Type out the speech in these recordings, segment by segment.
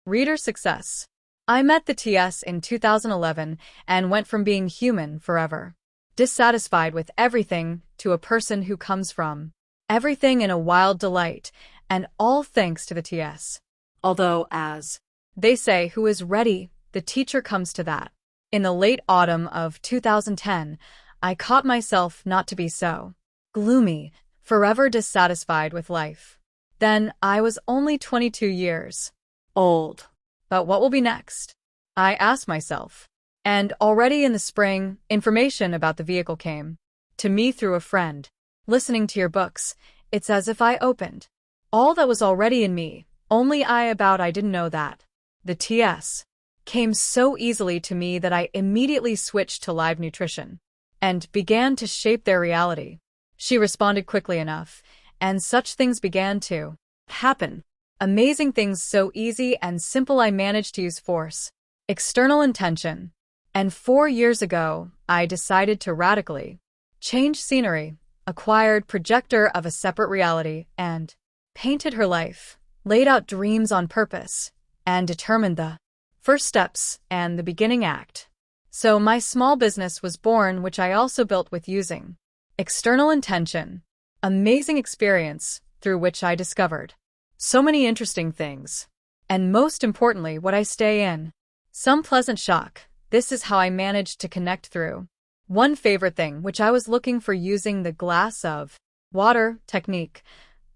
Reader success. I met the TS in 2011 and went from being human forever, dissatisfied with everything, to a person who comes from everything in a wild delight, and all thanks to the TS. Although, as they say, who is ready, the teacher comes to that. In the late autumn of 2010, I caught myself not to be so gloomy, forever dissatisfied with life. Then I was only 22 years old. But what will be next? I asked myself. And already in the spring, information about the vehicle came to me through a friend. Listening to your books, it's as if I opened all that was already in me, only I didn't know that. The TS came so easily to me that I immediately switched to live nutrition and began to shape their reality. She responded quickly enough, and such things began to happen. Amazing things, so easy and simple. I managed to use force, external intention. And 4 years ago, I decided to radically change scenery, acquired projector of a separate reality, and painted her life, laid out dreams on purpose, and determined the first steps and the beginning act. So my small business was born, which I also built with using external intention. Amazing experience through which I discovered so many interesting things. And most importantly, what I stay in. Some pleasant shock. This is how I managed to connect through one favorite thing, which I was looking for, using the glass of water technique.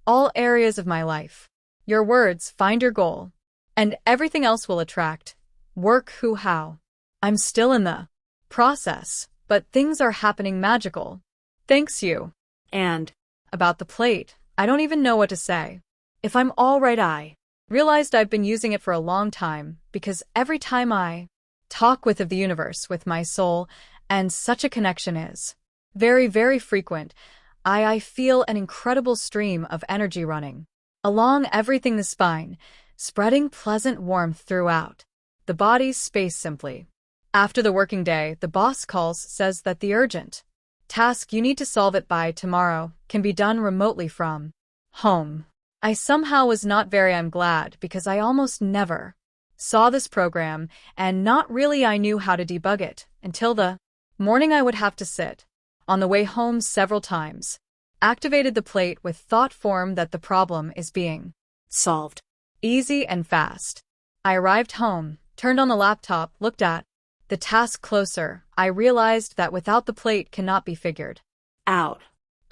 All areas of my life. Your words, find your goal. And everything else will attract. Work, who, how. I'm still in the process, but things are happening magical. Thanks you. And about the plate, I don't even know what to say. If I'm all right, I realized I've been using it for a long time, because every time I talk with of the universe, with my soul, and such a connection is very, very frequent, I feel an incredible stream of energy running along everything, the spine, spreading pleasant warmth throughout the body's space. Simply. After the working day, the boss calls, says that the urgent task you need to solve it by tomorrow can be done remotely from home. I somehow was not very I'm glad, because I almost never saw this program, and not really I knew how to debug it until the morning I would have to sit on the way home several times. Activated the plate with thought form that the problem is being solved. Easy and fast. I arrived home, turned on the laptop, looked at the task closer. I realized that without the plate cannot be figured out.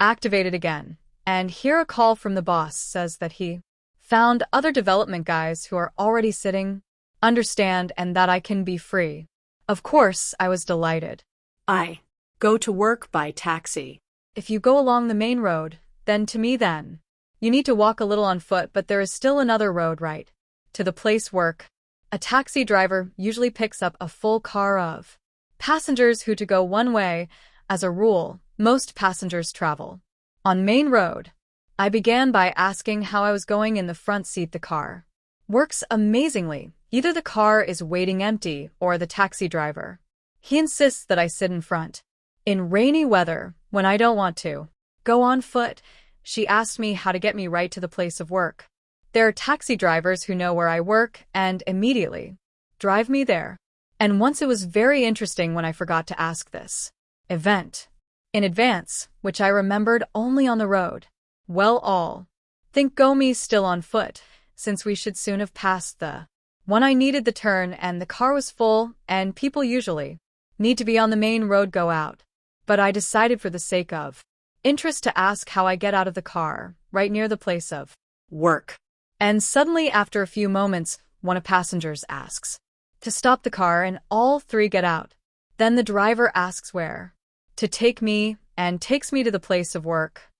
Activated again. And here a call from the boss says that he found other development guys who are already sitting, understand, and that I can be free. Of course, I was delighted. I go to work by taxi. If you go along the main road, then to me then. You need to walk a little on foot, but there is still another road right to the place work. A taxi driver usually picks up a full car of passengers who to go one way. As a rule, most passengers travel on main road. I began by asking how I was going in the front seat. The car works amazingly. Either the car is waiting empty or the taxi driver. He insists that I sit in front. In rainy weather, when I don't want to go on foot, she asked me how to get me right to the place of work. There are taxi drivers who know where I work and immediately drive me there. And once it was very interesting when I forgot to ask this event in advance, which I remembered only on the road. Well, all think go me still on foot, since we should soon have passed the one I needed the turn, and the car was full, and people usually need to be on the main road go out. But I decided for the sake of interest to ask how I get out of the car, right near the place of work. And suddenly, after a few moments, one of passengers asks to stop the car, and all three get out. Then the driver asks where to take me, and takes me to the place of work.